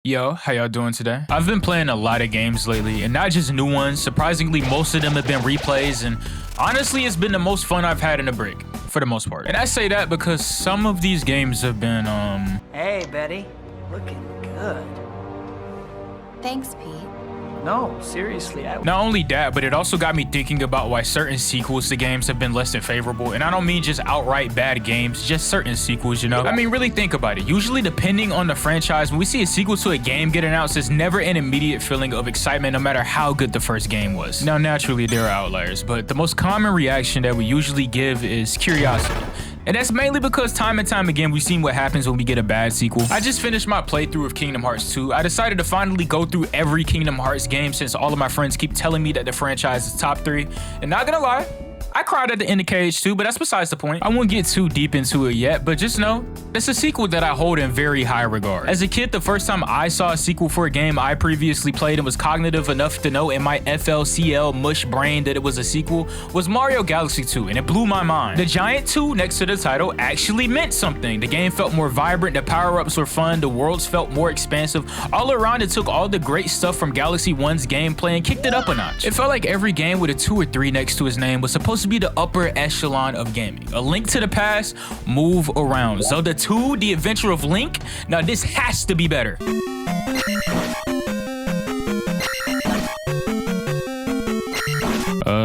Yo, how y'all doing today? I've been playing a lot of games lately, and not just new ones. Surprisingly, most of them have been replays, and honestly, it's been the most fun I've had in a break, for the most part. And I say that because some of these games have been, Hey, Betty. Looking good. Thanks, Pete. No, seriously, Not only that, but it also got me thinking about why certain sequels to games have been less than favorable. And I don't mean just outright bad games, just certain sequels, you know? I mean, really think about it. Usually, depending on the franchise, when we see a sequel to a game get announced, there's never an immediate feeling of excitement, no matter how good the first game was. Now, naturally, there are outliers, but the most common reaction that we usually give is curiosity. And that's mainly because time and time again, we've seen what happens when we get a bad sequel. I just finished my playthrough of Kingdom Hearts 2. I decided to finally go through every Kingdom Hearts game since all of my friends keep telling me that the franchise is top 3. And not gonna lie, I cried at the end of KH2, but that's besides the point. I won't get too deep into it yet, but just know, it's a sequel that I hold in very high regard. As a kid, the first time I saw a sequel for a game I previously played and was cognitive enough to know in my FLCL mush brain that it was a sequel was Mario Galaxy 2, and it blew my mind. The giant 2 next to the title actually meant something. The game felt more vibrant, the power-ups were fun, the worlds felt more expansive. All around, it took all the great stuff from Galaxy 1's gameplay and kicked it up a notch. It felt like every game with a 2 or 3 next to its name was supposed to be the upper echelon of gaming. A Link to the Past, move around. Zelda 2, The Adventure of Link. Now this has to be better.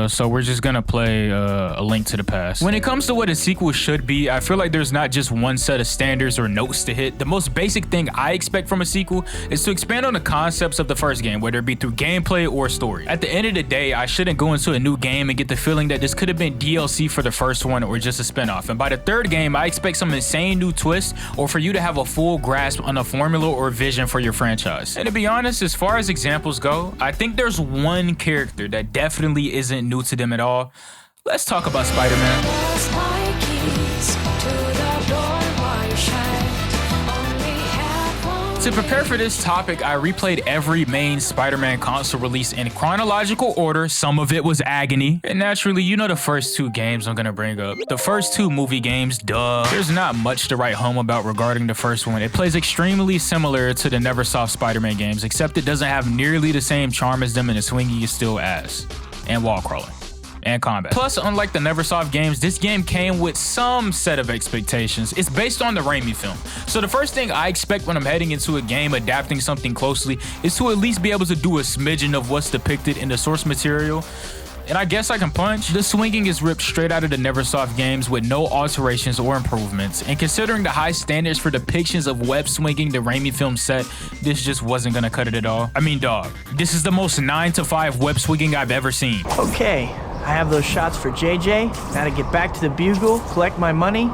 So we're just gonna play A Link to the Past. When it comes to what a sequel should be, I feel like there's not just one set of standards or notes to hit. The most basic thing I expect from a sequel is to expand on the concepts of the first game, whether it be through gameplay or story. At the end of the day, I shouldn't go into a new game and get the feeling that this could have been DLC for the first one or just a spinoff. And by the third game, I expect some insane new twist or for you to have a full grasp on a formula or vision for your franchise. And to be honest, as far as examples go, I think there's one character that definitely isn't new to them at all. Let's talk about Spider-Man. To prepare for this topic, I replayed every main Spider-Man console release in chronological order. Some of it was agony. And naturally, you know the first 2 games I'm gonna bring up. The first 2 movie games, duh. There's not much to write home about regarding the first one. It plays extremely similar to the Neversoft Spider-Man games, except it doesn't have nearly the same charm as them, and the swinging is still ass. And wall crawling. And combat. Plus, unlike the Neversoft games, this game came with some set of expectations. It's based on the Raimi film. So the first thing I expect when I'm heading into a game adapting something closely is to at least be able to do a smidgen of what's depicted in the source material. And I guess I can punch. The swinging is ripped straight out of the Neversoft games with no alterations or improvements. And considering the high standards for depictions of web swinging the Raimi film set, this just wasn't gonna cut it at all. I mean, dog, this is the most 9 to 5 web swinging I've ever seen. Okay, I have those shots for JJ. Gotta get back to the Bugle, collect my money,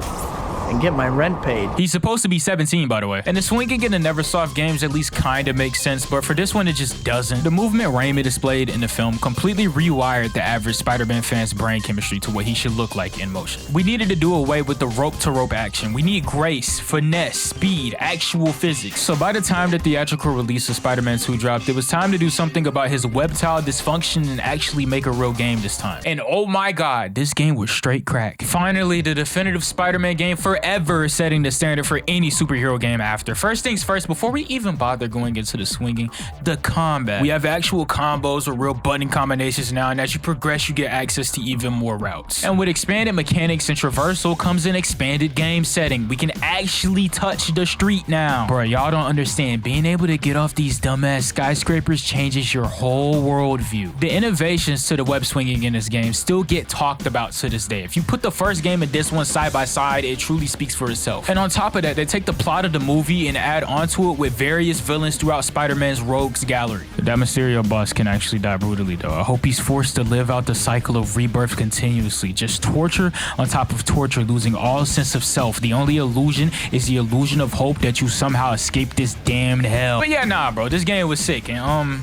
and get my rent paid. He's supposed to be 17, by the way. And the swinging in the Neversoft games at least kinda makes sense, but for this one, it just doesn't. The movement Raimi displayed in the film completely rewired the average Spider-Man fan's brain chemistry to what he should look like in motion. We needed to do away with the rope-to-rope action. We need grace, finesse, speed, actual physics. So by the time the theatrical release of Spider-Man 2 dropped, it was time to do something about his web-tile dysfunction and actually make a real game this time. And oh my god, this game was straight crack. Finally, the definitive Spider-Man game forever setting the standard for any superhero game after. First things first, before we even bother going into the swinging, the combat. We have actual combos or real button combinations now, and as you progress, you get access to even more routes. And with expanded mechanics and traversal comes an expanded game setting. We can actually touch the street now. Bro, y'all don't understand. Being able to get off these dumbass skyscrapers changes your whole worldview. The innovations to the web swinging in this game still get talked about to this day. If you put the first game and this one side by side, it truly speaks for itself. And on top of that, they take the plot of the movie and add onto it with various villains throughout Spider-Man's rogues gallery. That Mysterio boss can actually die brutally though. I hope he's forced to live out the cycle of rebirth continuously. Just torture on top of torture, losing all sense of self. The only illusion is the illusion of hope that you somehow escape this damned hell. But yeah, nah, bro, this game was sick. And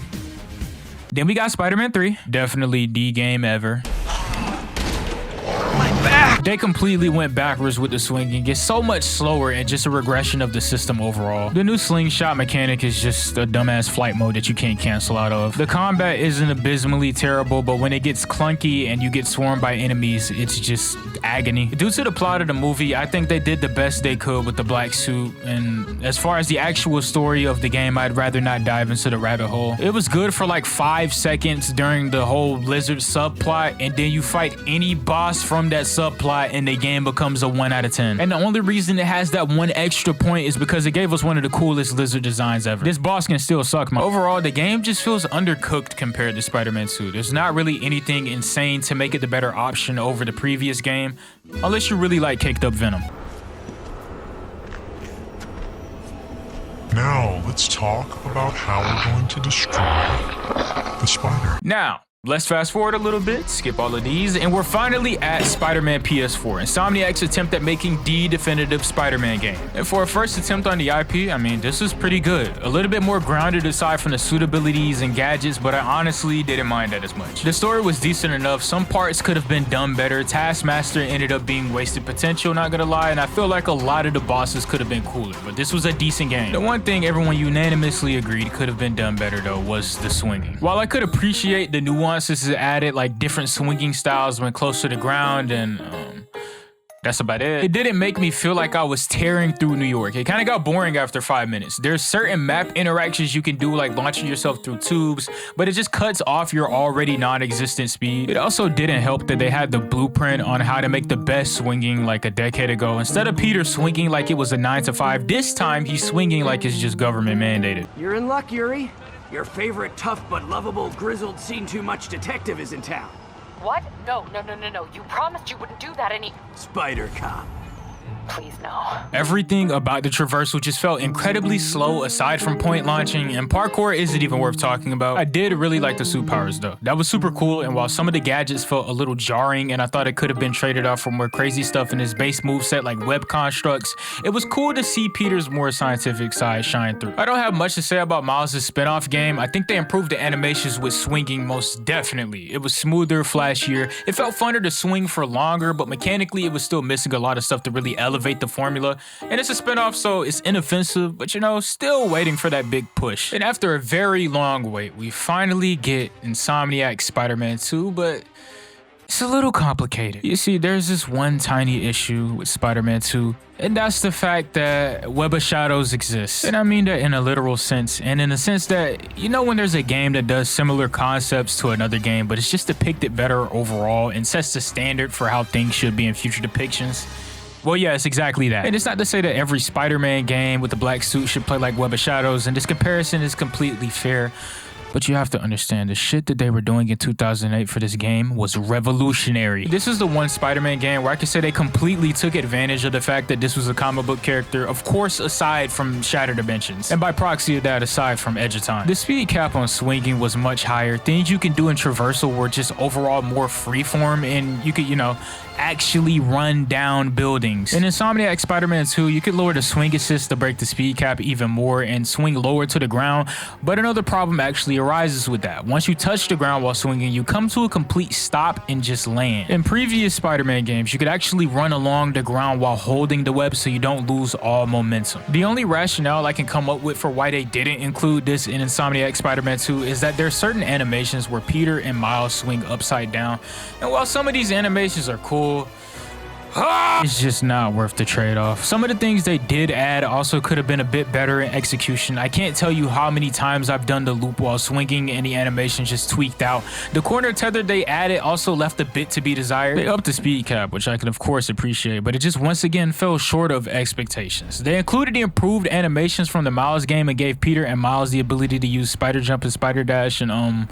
then we got Spider-Man 3. Definitely the game ever. My back! They completely went backwards with the swinging. It's so much slower and just a regression of the system overall. The new slingshot mechanic is just a dumbass flight mode that you can't cancel out of. The combat isn't abysmally terrible, but when it gets clunky and you get swarmed by enemies, it's just agony. Due to the plot of the movie, I think they did the best they could with the black suit, and as far as the actual story of the game, I'd rather not dive into the rabbit hole. It was good for like 5 seconds during the whole lizard subplot, and then you fight any boss from that subplot and the game becomes a 1 out of 10. And the only reason it has that 1 extra point is because it gave us one of the coolest lizard designs ever. This boss can still suck, man. Overall, the game just feels undercooked compared to Spider-Man 2. There's not really anything insane to make it the better option over the previous game, unless you really like caked up Venom. Now, let's talk about how we're going to destroy the spider. Now, let's fast forward a little bit, skip all of these, and we're finally at Spider-Man PS4, Insomniac's attempt at making the definitive Spider-Man game. And for a first attempt on the IP, I mean, this is pretty good. A little bit more grounded aside from the suitabilities and gadgets, but I honestly didn't mind that as much. The story was decent enough. Some parts could have been done better. Taskmaster ended up being wasted potential, not gonna lie, and I feel like a lot of the bosses could have been cooler, but this was a decent game. The one thing everyone unanimously agreed could have been done better though was the swinging. While I could appreciate the nuances it added, like different swinging styles when close to the ground, and that's about it. It didn't make me feel like I was tearing through New York. It kind of got boring after 5 minutes. There's certain map interactions you can do, like launching yourself through tubes, but it just cuts off your already non-existent speed. It also didn't help that they had the blueprint on how to make the best swinging like a decade ago. Instead of Peter swinging like it was a 9 to 5, this time he's swinging like it's just government mandated. You're in luck, Yuri. Your favorite tough but lovable, grizzled, seen-too-much detective is in town. What? No. You promised you wouldn't do that Spider Cop. Please, no. Everything about the traversal just felt incredibly slow aside from point launching, and parkour isn't even worth talking about. I did really like the suit powers though. That was super cool, and while some of the gadgets felt a little jarring and I thought it could have been traded off for more crazy stuff in his base moveset like web constructs, it was cool to see Peter's more scientific side shine through. I don't have much to say about Miles' spin-off game. I think they improved the animations with swinging most definitely. It was smoother, flashier. It felt funner to swing for longer, but mechanically it was still missing a lot of stuff to really elevate the formula, and it's a spin-off, so it's inoffensive, but you know, still waiting for that big push. And after a very long wait, we finally get Insomniac Spider-Man 2, but it's a little complicated. You see, there's this one tiny issue with Spider-Man 2, and that's the fact that Web of Shadows exists. And I mean that in a literal sense, and in the sense that, you know, when there's a game that does similar concepts to another game, but it's just depicted better overall and sets the standard for how things should be in future depictions. Well, yeah, it's exactly that. And it's not to say that every Spider-Man game with the black suit should play like Web of Shadows, and this comparison is completely fair. But you have to understand, the shit that they were doing in 2008 for this game was revolutionary. This is the one Spider-Man game where I can say they completely took advantage of the fact that this was a comic book character, of course aside from Shattered Dimensions, and by proxy of that, aside from Edge of Time. The speed cap on swinging was much higher. Things you can do in traversal were just overall more freeform, and you could, you know, actually run down buildings. In Insomniac Spider-Man 2, you could lower the swing assist to break the speed cap even more and swing lower to the ground, but another problem actually arises with that. Once you touch the ground while swinging, you come to a complete stop and just land. In previous Spider-Man games, you could actually run along the ground while holding the web so you don't lose all momentum. The only rationale I can come up with for why they didn't include this in Insomniac Spider-Man 2 is that there's certain animations where Peter and Miles swing upside down, and while some of these animations are cool, it's just not worth the trade-off. Some of the things they did add also could have been a bit better in execution. I can't tell you how many times I've done the loop while swinging and the animation just tweaked out. The corner tether they added also left a bit to be desired. They upped the speed cap, which I can of course appreciate, but it just once again fell short of expectations. They included the improved animations from the Miles game and gave Peter and Miles the ability to use spider jump and spider dash, and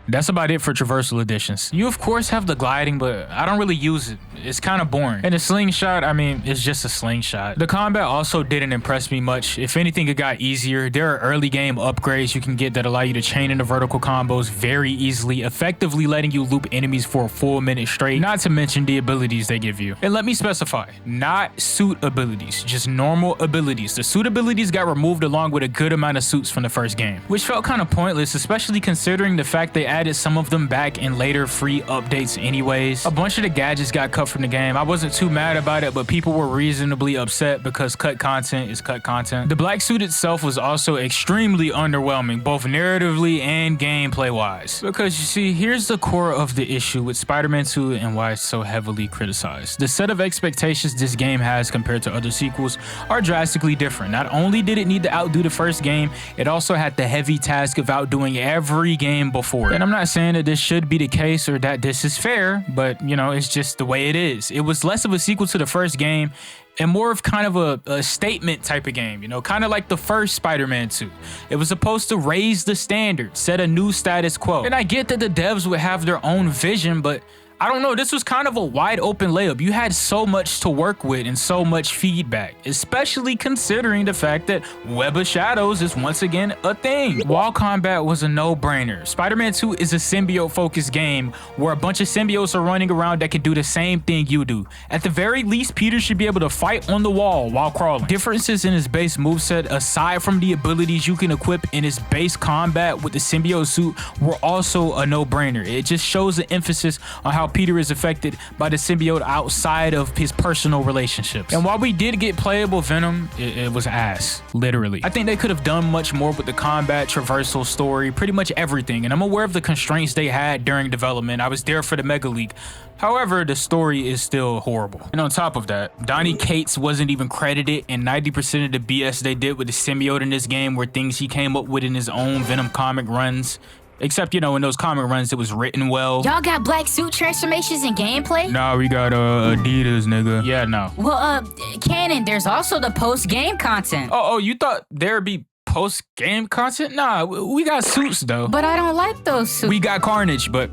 that's about it for traversal additions. You of course have the gliding, but I don't really use it. It's kind of boring. And the slingshot, I mean, it's just a slingshot. The combat also didn't impress me much. If anything, it got easier. There are early game upgrades you can get that allow you to chain into vertical combos very easily, effectively letting you loop enemies for a full minute straight, not to mention the abilities they give you. And let me specify, not suit abilities, just normal abilities. The suit abilities got removed along with a good amount of suits from the first game, which felt kind of pointless, especially considering the fact they added some of them back in later free updates anyways. A bunch of the gadgets got cut from the game. I wasn't too mad about it, but people were reasonably upset because cut content is cut content. The black suit itself was also extremely underwhelming, both narratively and gameplay wise. Because you see, here's the core of the issue with Spider-Man 2 and why it's so heavily criticized. The set of expectations this game has compared to other sequels are drastically different. Not only did it need to outdo the first game, it also had the heavy task of outdoing every game before. And I'm not saying that this should be the case or that this is fair, but you know, it's just the way it is. It was less of a sequel to the first game and more of kind of a statement type of game, you know, kind of like the first Spider-Man 2. It was supposed to raise the standard, set a new status quo. And I get that the devs would have their own vision, but I don't know, this was kind of a wide open layup. You had so much to work with and so much feedback, especially considering the fact that Web of Shadows is once again a thing. Wall combat was a no-brainer. Spider-Man 2 is a symbiote-focused game where a bunch of symbiotes are running around that can do the same thing you do. At the very least, Peter should be able to fight on the wall while crawling. Differences in his base moveset, aside from the abilities you can equip in his base combat with the symbiote suit, were also a no-brainer. It just shows the emphasis on how Peter is affected by the symbiote outside of his personal relationships. And while we did get playable Venom, it was ass, literally. I think they could have done much more with the combat, traversal, story, pretty much everything. And I'm aware of the constraints they had during development. I was there for the Mega League. However, the story is still horrible. And on top of that, Donny Cates wasn't even credited, and 90% of the BS they did with the symbiote in this game were things he came up with in his own Venom comic runs. Except, you know, in those comic runs, it was written well. Y'all got black suit transformations in gameplay? Nah, we got Adidas, nigga. Yeah, no. Well, Canon, there's also the post-game content. Oh, you thought there'd be post-game content? Nah, we got suits, though. But I don't like those suits. We got Carnage, but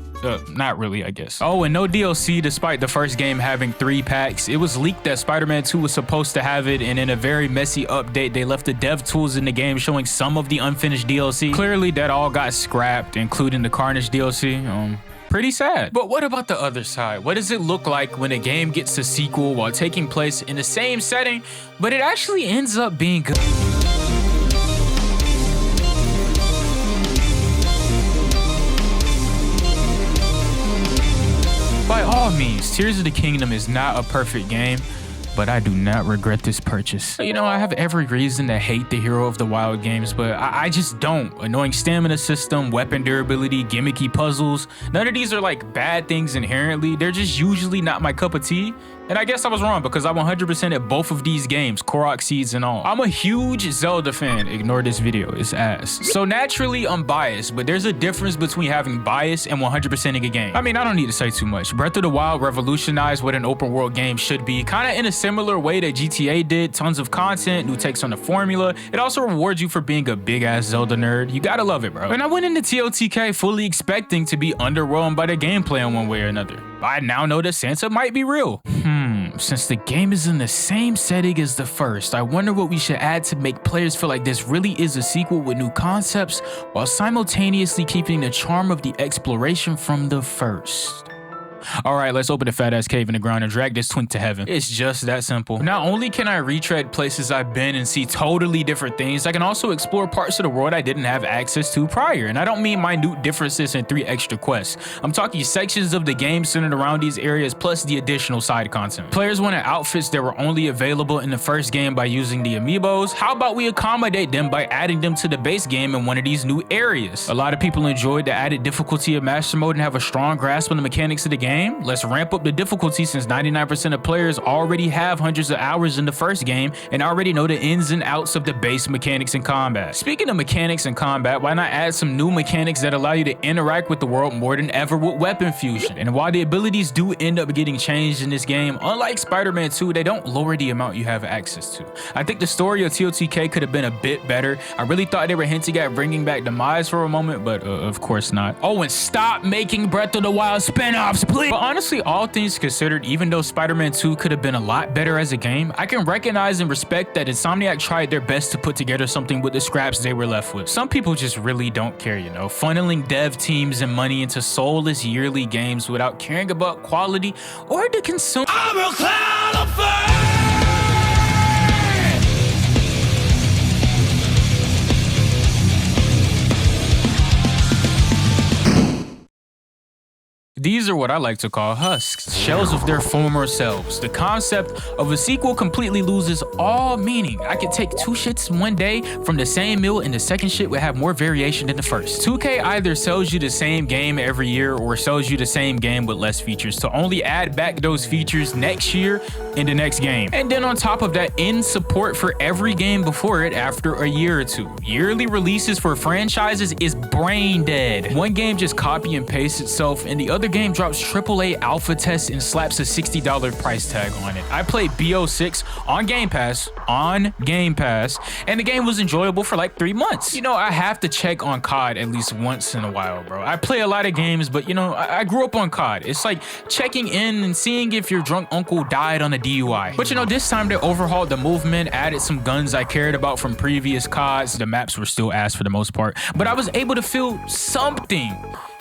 not really, I guess. Oh, and no DLC despite the first game having 3 packs. It was leaked that Spider-Man 2 was supposed to have it, and in a very messy update, they left the dev tools in the game showing some of the unfinished DLC. Clearly, that all got scrapped, including the Carnage DLC. Pretty sad. But what about the other side? What does it look like when a game gets a sequel while taking place in the same setting, but it actually ends up being good? By all means, Tears of the Kingdom is not a perfect game, but I do not regret this purchase. You know, I have every reason to hate the Hero of the Wild games, but I just don't. Annoying stamina system, weapon durability, gimmicky puzzles. None of these are like bad things inherently. They're just usually not my cup of tea. And I guess I was wrong because I 100% at both of these games, Korok Seeds and all. I'm a huge Zelda fan. Ignore this video, it's ass. So naturally, I'm biased, but there's a difference between having bias and 100%ing a game. I mean, I don't need to say too much. Breath of the Wild revolutionized what an open world game should be, kind of in a similar way that GTA did. Tons of content, new takes on the formula. It also rewards you for being a big ass Zelda nerd. You gotta love it, bro. And I went into TOTK fully expecting to be underwhelmed by the gameplay in one way or another. I now know that Santa might be real. Since the game is in the same setting as the first, I wonder what we should add to make players feel like this really is a sequel with new concepts while simultaneously keeping the charm of the exploration from the first. All right, let's open a fat ass cave in the ground and drag this twink to heaven. It's just that simple. Not only can I retread places I've been and see totally different things, I can also explore parts of the world I didn't have access to prior. And I don't mean minute differences and 3 extra quests. I'm talking sections of the game centered around these areas plus the additional side content. Players wanted outfits that were only available in the first game by using the amiibos. How about we accommodate them by adding them to the base game in one of these new areas? A lot of people enjoyed the added difficulty of Master Mode and have a strong grasp on the mechanics of the game. Let's ramp up the difficulty since 99% of players already have hundreds of hours in the first game and already know the ins and outs of the base mechanics in combat. Speaking of mechanics in combat, why not add some new mechanics that allow you to interact with the world more than ever with weapon fusion? And while the abilities do end up getting changed in this game, unlike Spider-Man 2, they don't lower the amount you have access to. I think the story of TOTK could have been a bit better. I really thought they were hinting at bringing back Demise for a moment, but of course not. Oh, and stop making Breath of the Wild spin-offs, please! But honestly, all things considered, even though Spider-Man 2 could have been a lot better as a game, I can recognize and respect that Insomniac tried their best to put together something with the scraps they were left with. Some people just really don't care, you know, funneling dev teams and money into soulless yearly games without caring about quality or the consumer. I'm a cloud of fire! These are what I like to call husks, shells of their former selves. The concept of a sequel completely loses all meaning. I could take 2 shits one day from the same meal and the second shit would have more variation than the first. 2K either sells you the same game every year or sells you the same game with less features to only add back those features next year in the next game. And then on top of that, end support for every game before it after a year or 2. Yearly releases for franchises is brain dead. One game just copy and paste itself and the other game drops AAA alpha tests and slaps a $60 price tag on it. I played BO6 on Game Pass, and the game was enjoyable for like 3 months. You know, I have to check on COD at least once in a while, bro. I play a lot of games, but you know, I grew up on COD. It's like checking in and seeing if your drunk uncle died on a DUI. But you know, this time they overhauled the movement, added some guns I cared about from previous CODs. The maps were still ass for the most part, but I was able to feel something.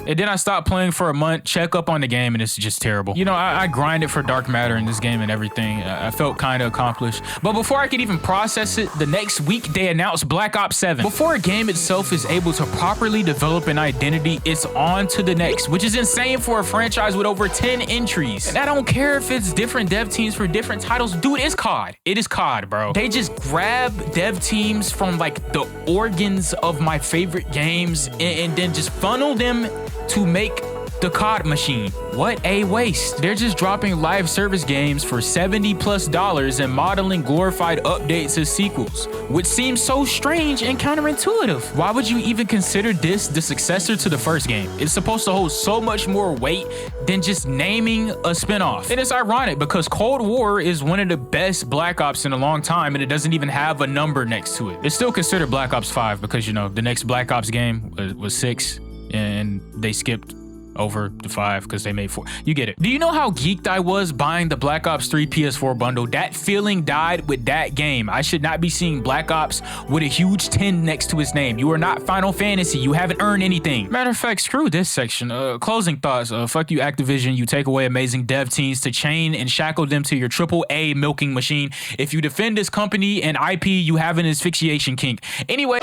And then I stopped playing for a month, check up on the game, and it's just terrible. You know, I grinded for Dark Matter in this game and everything. I felt kind of accomplished. But before I could even process it, the next week they announced Black Ops 7. Before a game itself is able to properly develop an identity, it's on to the next, which is insane for a franchise with over 10 entries. And I don't care if it's different dev teams for different titles. Dude, it's COD. It is COD, bro. They just grab dev teams from like the organs of my favorite games and then just funnel them to make the COD machine. What a waste. They're just dropping live service games for $70+ and modeling glorified updates as sequels, which seems so strange and counterintuitive. Why would you even consider this the successor to the first game? It's supposed to hold so much more weight than just naming a spinoff. And it's ironic because Cold War is one of the best Black Ops in a long time and it doesn't even have a number next to it. It's still considered Black Ops 5 because, you know, the next Black Ops game was 6 and they skipped over the 5 because they made 4. You get it. Do you know how geeked I was buying the Black Ops 3 PS4 bundle? That feeling died with that game. I should not be seeing Black Ops with a huge 10 next to its name. You are not Final Fantasy. You haven't earned anything. Matter of fact, screw this section. Closing thoughts. Fuck you, Activision. You take away amazing dev teams to chain and shackle them to your AAA milking machine. If you defend this company and IP, you have an asphyxiation kink. Anyway.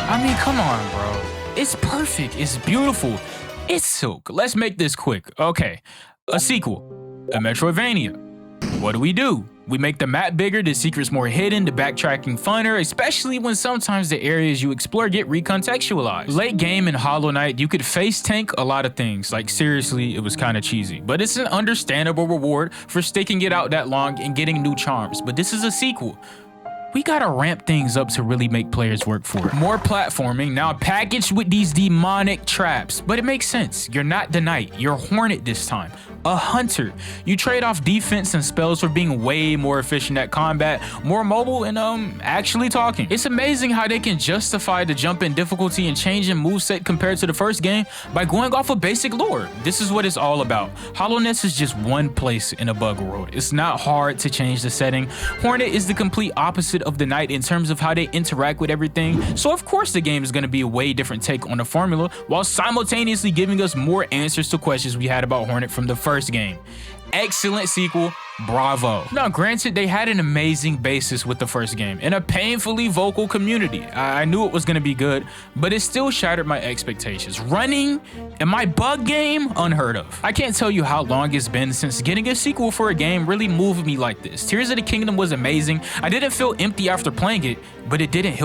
I mean, come on, bro. It's perfect. It's beautiful. It's Silk. Let's make this quick. Okay, a sequel, a Metroidvania. What do? We make the map bigger, the secrets more hidden, the backtracking funner, especially when sometimes the areas you explore get recontextualized. Late game in Hollow Knight, you could face tank a lot of things. Like seriously, it was kind of cheesy. But it's an understandable reward for sticking it out that long and getting new charms. But this is a sequel. We gotta ramp things up to really make players work for it. More platforming, now packaged with these demonic traps. But it makes sense. You're not the knight, you're Hornet this time. A hunter. You trade off defense and spells for being way more efficient at combat, more mobile, and actually talking. It's amazing how they can justify the jump in difficulty and change in moveset compared to the first game by going off of basic lore. This is what it's all about. Hollowness is just one place in a bug world. It's not hard to change the setting. Hornet is the complete opposite of the knight in terms of how they interact with everything. So of course the game is going to be a way different take on the formula while simultaneously giving us more answers to questions we had about Hornet from the first game. Excellent sequel. Bravo. Now granted, they had an amazing basis with the first game and a painfully vocal community. I knew it was going to be good, but it still shattered my expectations. Running in my bug game, unheard of. I can't tell you how long it's been since getting a sequel for a game really moved me like this. Tears of the Kingdom was amazing. I didn't feel empty after playing it, but it didn't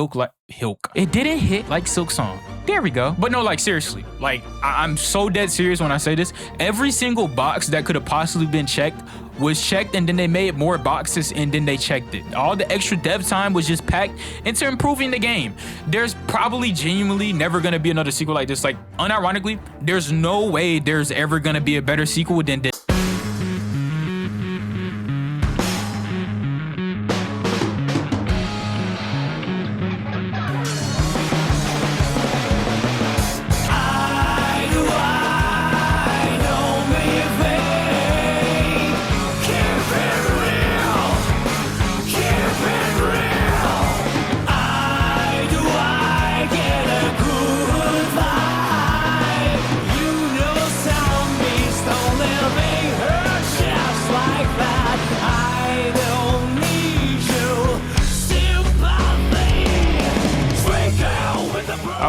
It didn't hit like SilkSong. There we go. But no, like seriously, like I'm so dead serious when I say this. Every single box that could have possibly been checked was checked, and then they made more boxes and then they checked it. All the extra dev time was just packed into improving the game. There's probably genuinely never gonna be another sequel like this. Like unironically, there's no way there's ever gonna be a better sequel than this. Little bit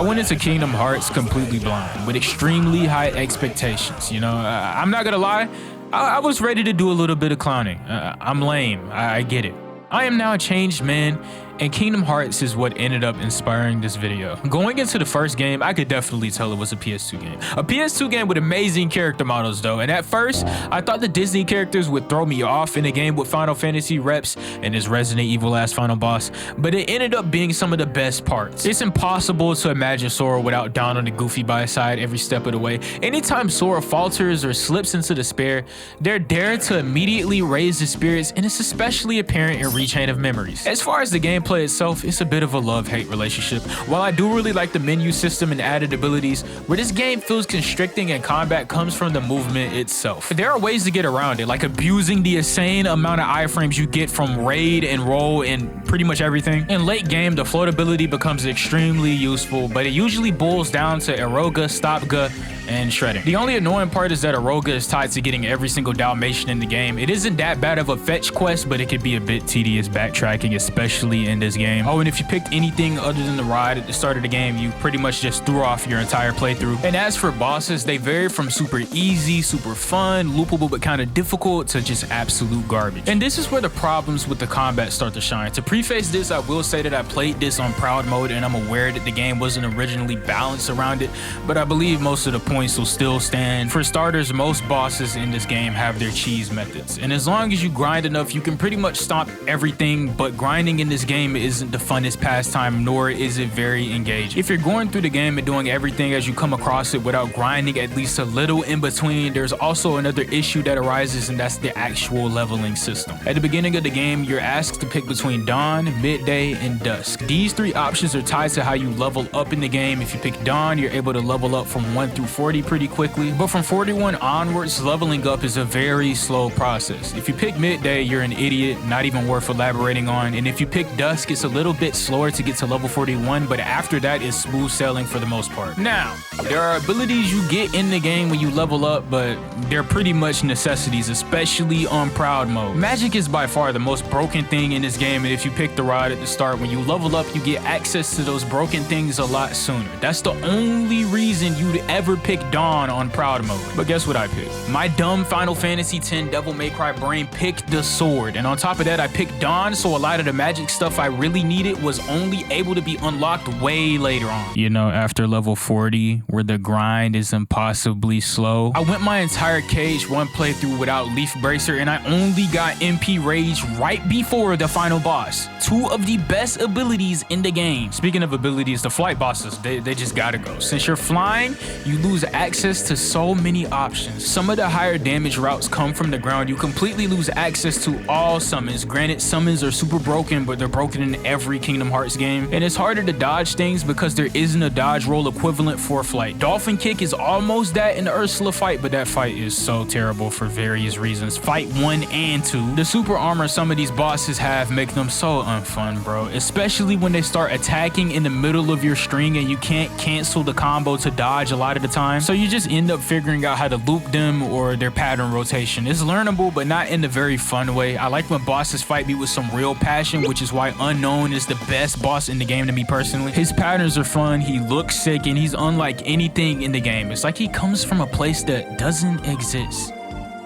went into Kingdom Hearts completely blind, with extremely high expectations. You know, I'm not gonna lie, I was ready to do a little bit of clowning. I'm lame, I get it. I am now a changed man, and Kingdom Hearts is what ended up inspiring this video. Going into the first game, I could definitely tell it was a PS2 game. A PS2 game with amazing character models though, and at first, I thought the Disney characters would throw me off in a game with Final Fantasy reps and this Resident Evil ass final boss, but it ended up being some of the best parts. It's impossible to imagine Sora without Donald and Goofy by his side every step of the way. Anytime Sora falters or slips into despair, they're there to immediately raise his spirits, and it's especially apparent in Rechain of Memories. As far as the gameplay itself, it's a bit of a love-hate relationship. While I do really like the menu system and added abilities, where this game feels constricting and combat comes from the movement itself. There are ways to get around it, like abusing the insane amount of iframes you get from raid and roll and pretty much everything. In late game, the float ability becomes extremely useful, but it usually boils down to Eroga, Stopga, and shredding. The only annoying part is that Eroga is tied to getting every single Dalmatian in the game. It isn't that bad of a fetch quest, but it can be a bit tedious backtracking, especially in this game. Oh, and if you picked anything other than the ride at the start of the game, you pretty much just threw off your entire playthrough. And as for bosses, they vary from super easy, super fun, loopable but kind of difficult, to just absolute garbage. And this is where the problems with the combat start to shine. To preface this, I will say that I played this on proud mode, and I'm aware that the game wasn't originally balanced around it, but I believe most of the points will still stand. For starters, most bosses in this game have their cheese methods, and as long as you grind enough, you can pretty much stomp everything, but grinding in this game isn't the funnest pastime, nor is it very engaging. If you're going through the game and doing everything as you come across it without grinding at least a little in between, there's also another issue that arises, and that's the actual leveling system. At the beginning of the game, you're asked to pick between dawn, midday, and dusk. These three options are tied to how you level up in the game. If you pick dawn, you're able to level up from 1 through 40 pretty quickly, but from 41 onwards, leveling up is a very slow process. If you pick midday, you're an idiot, not even worth elaborating on, and if you pick dusk, it's a little bit slower to get to level 41, but after that, it's smooth sailing for the most part. Now, there are abilities you get in the game when you level up, but they're pretty much necessities, especially on proud mode. Magic is by far the most broken thing in this game, and if you pick the rod at the start, when you level up, you get access to those broken things a lot sooner. That's the only reason you'd ever pick Dawn on proud mode. But guess what I picked? My dumb Final Fantasy X Devil May Cry brain picked the sword, and on top of that, I picked Dawn, so a lot of the magic stuff I really needed was only able to be unlocked way later on. You know, after level 40, where the grind is impossibly slow, I went my entire Cage 1 playthrough without Leaf Bracer, and I only got MP Rage right before the final boss. Two of the best abilities in the game. Speaking of abilities, the flight bosses, they just gotta go. Since you're flying, you lose access to so many options. Some of the higher damage routes come from the ground. You completely lose access to all summons. Granted, summons are super broken, but they're broken in every Kingdom Hearts game, and it's harder to dodge things because there isn't a dodge roll equivalent for flight. Dolphin Kick is almost that in the Ursula fight, but that fight is so terrible for various reasons. Fight 1 and 2. The super armor some of these bosses have make them so unfun, bro, especially when they start attacking in the middle of your string and you can't cancel the combo to dodge a lot of the time, so you just end up figuring out how to loop them or their pattern rotation. It's learnable, but not in a very fun way. I like when bosses fight me with some real passion, which is why Unknown is the best boss in the game to me personally. His patterns are fun, he looks sick, and he's unlike anything in the game. It's like he comes from a place that doesn't exist.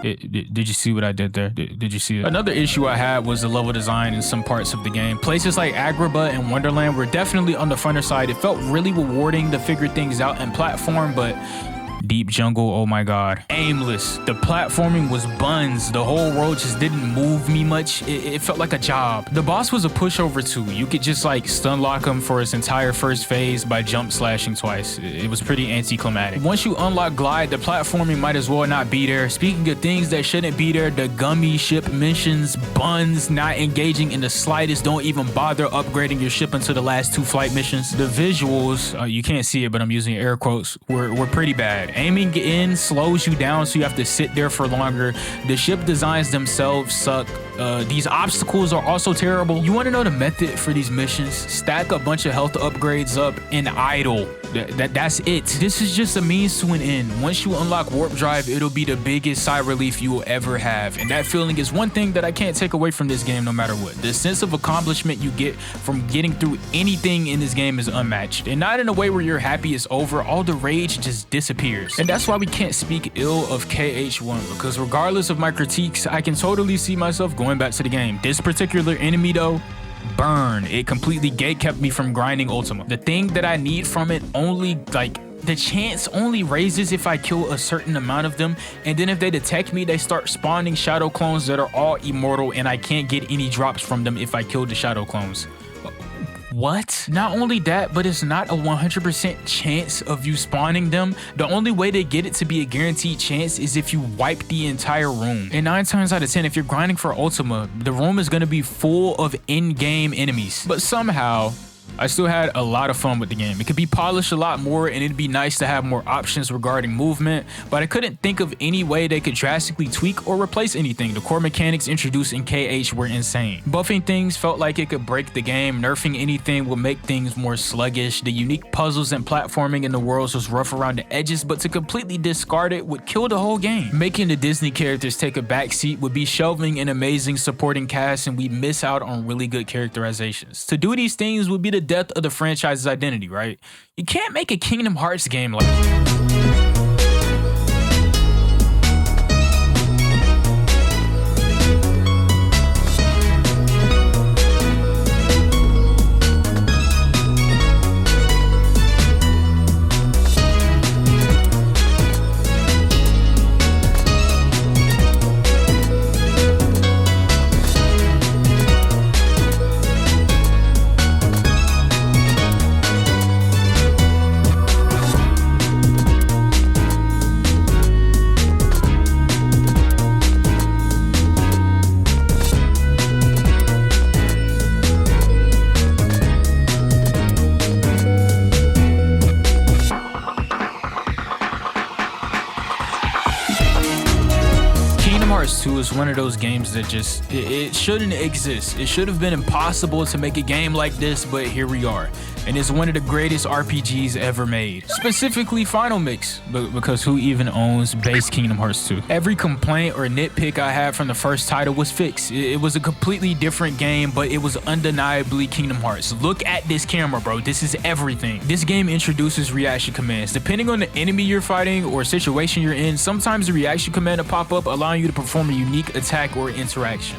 Did you see what I did there? Did you see it? Another issue I had was the level design in some parts of the game. Places like Agrabah and Wonderland were definitely on the funner side. It felt really rewarding to figure things out and platform, but Deep Jungle, oh my god, aimless. The platforming was buns. The whole world just didn't move me much. It felt like a job. The boss was a pushover too. You could just like stun lock him for his entire first phase by jump slashing twice. It was pretty anticlimactic. Once you unlock Glide, the platforming might as well not be there. Speaking of things that shouldn't be there, the gummy ship missions, buns, not engaging in the slightest. Don't even bother upgrading your ship until the last 2 flight missions. The visuals, you can't see it, but I'm using air quotes, were pretty bad. Aiming in slows you down, so you have to sit there for longer. The ship designs themselves suck. These obstacles are also terrible. You want to know the method for these missions? Stack a bunch of health upgrades up and idle. That's it. This is just a means to an end. Once you unlock warp drive, it'll be the biggest sigh relief you will ever have, and that feeling is one thing that I can't take away from this game no matter what. The sense of accomplishment you get from getting through anything in this game is unmatched, and not in a way where you're happy it's over. All the rage just disappears, and that's why we can't speak ill of KH1, because regardless of my critiques, I can totally see myself going back to the game. This particular enemy though, burn. It completely gatekept me from grinding Ultima. The thing that I need from it only, like, the chance only raises if I kill a certain amount of them, and then if they detect me, they start spawning shadow clones that are all immortal, and I can't get any drops from them if I kill the shadow clones. What? Not only that, but it's not a 100% chance of you spawning them. The only way to get it to be a guaranteed chance is if you wipe the entire room. And 9 times out of 10, if you're grinding for Ultima, the room is gonna be full of in-game enemies. But somehow, I still had a lot of fun with the game. It could be polished a lot more, and it'd be nice to have more options regarding movement, but I couldn't think of any way they could drastically tweak or replace anything. The core mechanics introduced in KH were insane. Buffing things felt like it could break the game. Nerfing anything would make things more sluggish. The unique puzzles and platforming in the worlds was rough around the edges, but to completely discard it would kill the whole game. Making the Disney characters take a backseat would be shelving an amazing supporting cast, and we'd miss out on really good characterizations. To do these things would be the death of the franchise's identity, right? You can't make a Kingdom Hearts game like Hearts 2 is one of those games that just, it shouldn't exist. It should have been impossible to make a game like this, but here we are. And it's one of the greatest RPGs ever made. Specifically Final Mix, because who even owns base Kingdom Hearts 2? Every complaint or nitpick I had from the first title was fixed. It was a completely different game, but it was undeniably Kingdom Hearts. Look at this camera, bro. This is everything. This game introduces reaction commands. Depending on the enemy you're fighting or situation you're in, sometimes the reaction command will pop up, allowing you to perform a unique attack or interaction.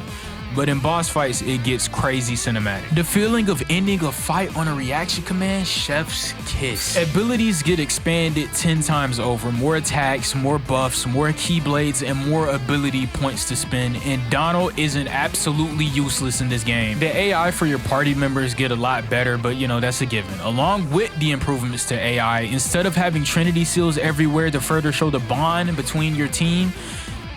But in boss fights, it gets crazy cinematic. The feeling of ending a fight on a reaction command, chef's kiss. Abilities get expanded 10 times over. More attacks, more buffs, more keyblades, and more ability points to spend. And Donald isn't absolutely useless in this game. The AI for your party members get a lot better, but you know, that's a given. Along with the improvements to AI, instead of having Trinity seals everywhere to further show the bond between your team,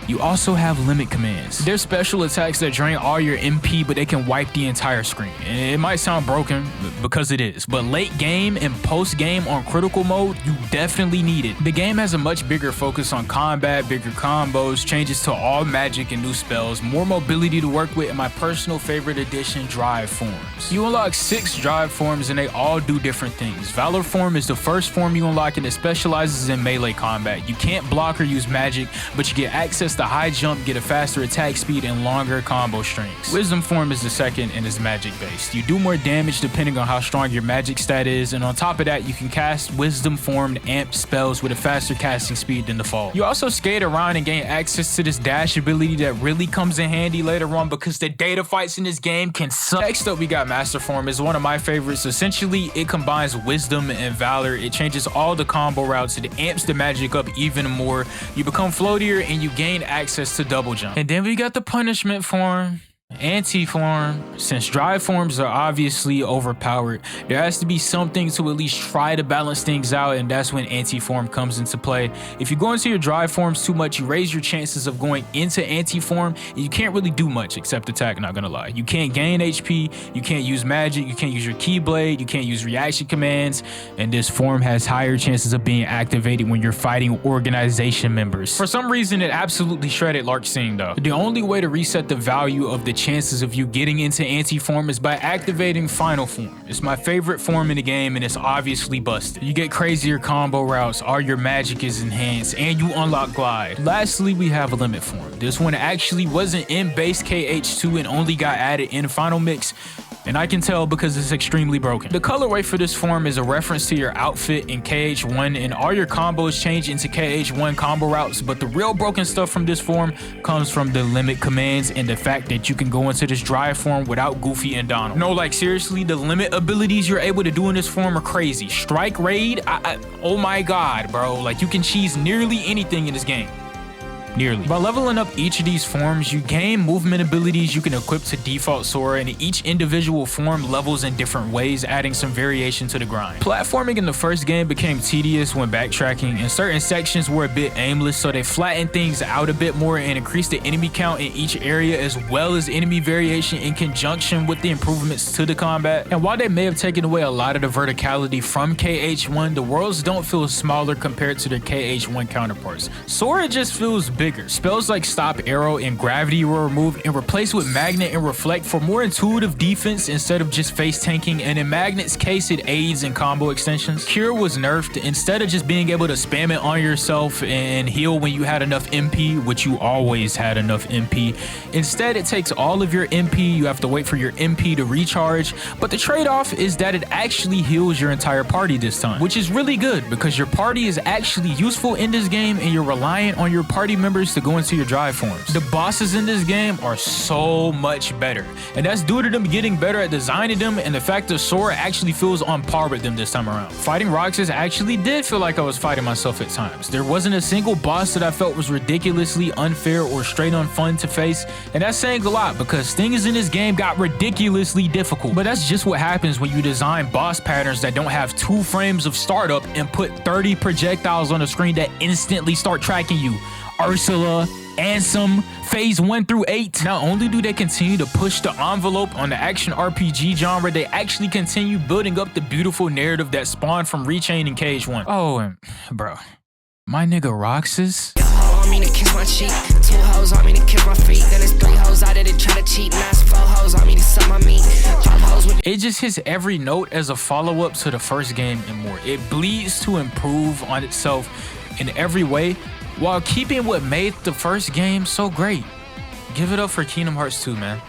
you also have limit commands. There's special attacks that drain all your MP, but they can wipe the entire screen. And it might sound broken, because it is, but late game and post game on critical mode, you definitely need it. The game has a much bigger focus on combat, bigger combos, changes to all magic and new spells, more mobility to work with, and my personal favorite addition, drive forms. You unlock 6 drive forms and they all do different things. Valor form is the first form you unlock, and it specializes in melee combat. You can't block or use magic, but you get access to high jump, get a faster attack speed, and longer combo strings. Wisdom form is the second and is magic based. You do more damage depending on how strong your magic stat is, and on top of that, you can cast wisdom formed amp spells with a faster casting speed than default. You also skate around and gain access to this dash ability that really comes in handy later on, because the data fights in this game can suck. Next up, we got master form. Is one of my favorites. Essentially, it combines wisdom and valor. It changes all the combo routes. It amps the magic up even more. You become floatier and you gain access to double jump. And then we got the punishment form. Anti-form. Since dry forms are obviously overpowered, there has to be something to at least try to balance things out, and that's when anti-form comes into play. If you go into your dry forms too much, you raise your chances of going into anti-form, and you can't really do much except attack, not gonna lie. You can't gain HP, you can't use magic, you can't use your keyblade, you can't use reaction commands, and this form has higher chances of being activated when you're fighting organization members. For some reason, it absolutely shredded Larksing though. The only way to reset the value of the chances of you getting into anti-form is by activating final form. It's my favorite form in the game, and it's obviously busted. You get crazier combo routes, all your magic is enhanced, and you unlock glide. Lastly, we have a limit form. This one actually wasn't in base KH2 and only got added in final mix, and I can tell because it's extremely broken. The colorway for this form is a reference to your outfit in KH1, and all your combos change into KH1 combo routes, but the real broken stuff from this form comes from the limit commands and the fact that you can go into this dry form without Goofy and Donald. No, like seriously, the limit abilities you're able to do in this form are crazy. Strike Raid, oh my god, bro. Like, you can cheese nearly anything in this game. Nearly. By leveling up each of these forms, you gain movement abilities you can equip to default Sora, and each individual form levels in different ways, adding some variation to the grind. Platforming in the first game became tedious when backtracking, and certain sections were a bit aimless, so they flattened things out a bit more and increased the enemy count in each area, as well as enemy variation in conjunction with the improvements to the combat. And while they may have taken away a lot of the verticality from KH1, the worlds don't feel smaller compared to their KH1 counterparts. Sora just feels bigger. Spells like Stop Arrow and Gravity were removed and replaced with Magnet and Reflect for more intuitive defense instead of just face tanking, and in Magnet's case it aids in combo extensions. Cure was nerfed. Instead of just being able to spam it on yourself and heal when you had enough MP, which you always had enough MP, instead it takes all of your MP. You have to wait for your MP to recharge, but the trade-off is that it actually heals your entire party this time, which is really good because your party is actually useful in this game and you're reliant on your party members to go into your dry forms. The bosses in this game are so much better, and that's due to them getting better at designing them and the fact that Sora actually feels on par with them this time around. Fighting Roxas actually did feel like I was fighting myself at times. There wasn't a single boss that I felt was ridiculously unfair or straight on fun to face, and that's saying a lot because things in this game got ridiculously difficult. But that's just what happens when you design boss patterns that don't have 2 frames of startup and put 30 projectiles on the screen that instantly start tracking you. Ursula, Ansem, Phase 1 through 8. Not only do they continue to push the envelope on the action RPG genre, they actually continue building up the beautiful narrative that spawned from Rechain and KH1. Oh, and bro, my nigga Roxas. On me to kiss my cheek, 2 hoes on me to kiss my feet, then it's 3 hoes out there to try to cheat, now it's 4 hoes on me to suck my meat, 5 hoes with it just hits every note as a follow-up to the first game and more. It bleeds to improve on itself in every way, while keeping what made the first game so great. Give it up for Kingdom Hearts 2, man.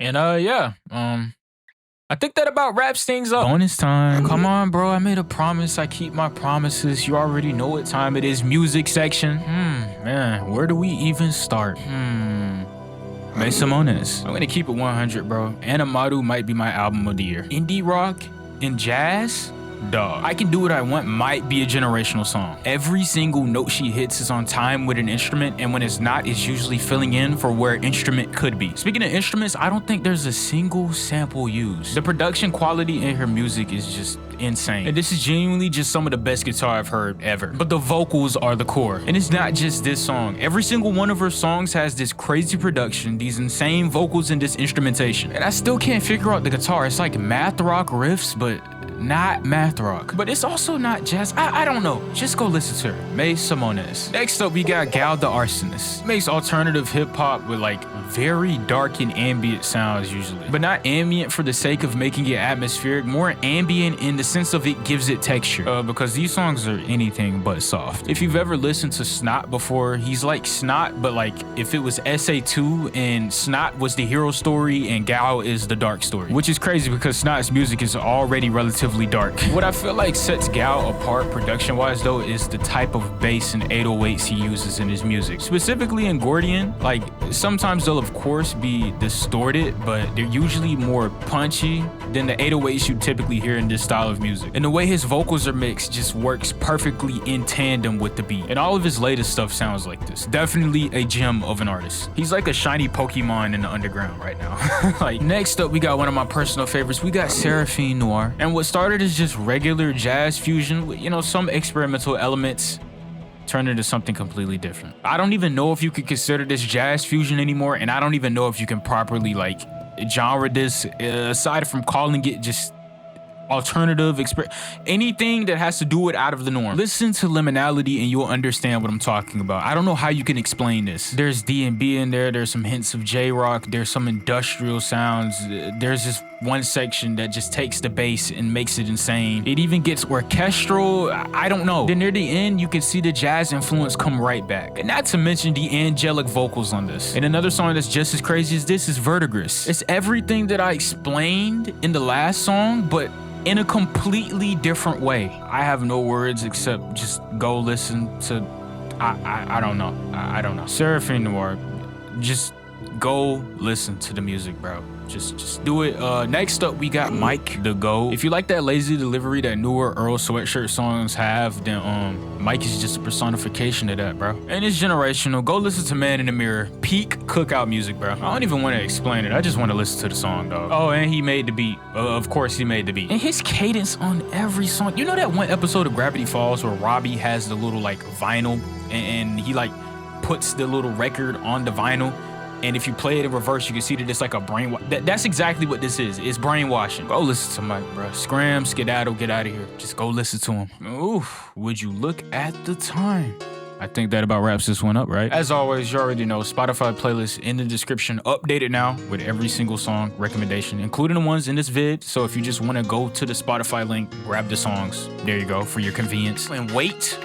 And yeah, I think that about wraps things up. Bonus time. Come on, bro. I made a promise. I keep my promises. You already know what time it is. Music section. Man, where do we even start? May Simones. I'm gonna keep it 100, bro. Animatu might be my album of the year. Indie rock and jazz? Dog. I Can Do What I Want might be a generational song. Every single note she hits is on time with an instrument, and when it's not, it's usually filling in for where instrument could be. Speaking of instruments, I don't think there's a single sample used. The production quality in her music is just insane, and this is genuinely just some of the best guitar I've heard ever. But the vocals are the core, and it's not just this song. Every single one of her songs has this crazy production, these insane vocals, and this instrumentation, and I still can't figure out the guitar. It's like math rock riffs, but not math rock. But it's also not jazz. I don't know. Just go listen to her. May Simones. Next up, we got Gal the Arsonist. Makes alternative hip hop with like very dark and ambient sounds usually, but not ambient for the sake of making it atmospheric, more ambient in the sense of it gives it texture, because these songs are anything but soft. If you've ever listened to Snot before, he's like Snot, but like if it was SA2 and Snot was the hero story and Gal is the dark story, which is crazy because Snot's music is already relatively relatively dark. What I feel like sets Gal apart production-wise though is the type of bass and 808s he uses in his music. Specifically in Gordian, like sometimes they'll of course be distorted, but they're usually more punchy than the 808s you typically hear in this style of music. And the way his vocals are mixed just works perfectly in tandem with the beat. And all of his latest stuff sounds like this. Definitely a gem of an artist. He's like a shiny Pokemon in the underground right now. Like, next up we got one of my personal favorites. We got Seraphine Noir. And what started as just regular jazz fusion with, you know, some experimental elements turned into something completely different. I don't even know if you could consider this jazz fusion anymore, and I don't even know if you can properly like genre this aside from calling it just alternative anything that has to do it out of the norm. Listen to Liminality and you'll understand what I'm talking about. I don't know how you can explain this. There's D&B in there, there's some hints of J-rock, there's some industrial sounds, there's this one section that just takes the bass and makes it insane. It even gets orchestral, I don't know. Then near the end, you can see the jazz influence come right back. And not to mention the angelic vocals on this. And another song that's just as crazy as this is Verdigris. It's everything that I explained in the last song, but in a completely different way. I have no words except just go listen to, I don't know. I don't know. Seraphine Noir, just go listen to the music, bro. Just do it. Next up, we got Mike the Go. If you like that lazy delivery that newer Earl Sweatshirt songs have, then Mike is just a personification of that, bro. And it's generational. Go listen to Man in the Mirror. Peak cookout music, bro. I don't even want to explain it. I just want to listen to the song, dog. Oh, and he made the beat. Of course, he made the beat. And his cadence on every song. You know that one episode of Gravity Falls where Robbie has the little like vinyl and he like puts the little record on the vinyl? And if you play it in reverse, you can see that it's like a brainwash. That's exactly what this is. It's brainwashing. Go listen to Mike, bro. Scram, skedaddle, get out of here. Just go listen to him. Oof, would you look at the time? I think that about wraps this one up, right? As always, you already know, Spotify playlist in the description, updated now with every single song recommendation, including the ones in this vid. So if you just want to go to the Spotify link, grab the songs. There you go, for your convenience. And wait,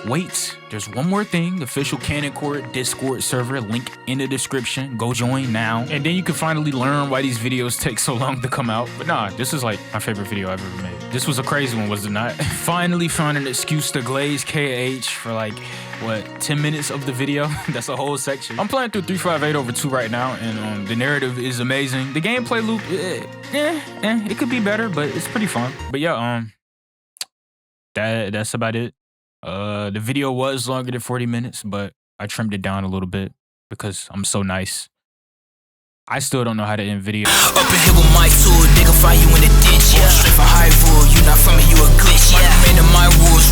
there's one more thing. The official Canon Court Discord server, link in the description. Go join now. And then you can finally learn why these videos take so long to come out. But nah, this is like my favorite video I've ever made. This was a crazy one, was it not? Finally found an excuse to glaze KH for like, what, 10 minutes of the video. That's a whole section. I'm playing through 358/2 right now, and the narrative is amazing. The gameplay loop, it could be better, but it's pretty fun. But yeah, that's about it. The video was longer than 40 minutes, but I trimmed it down a little bit because I'm so nice. I still don't know how to end video. Up in here with my tool, they can find you in the ditch, yeah. Straight for high rule, you not from me, you a glitch, yeah. I'm in my rules.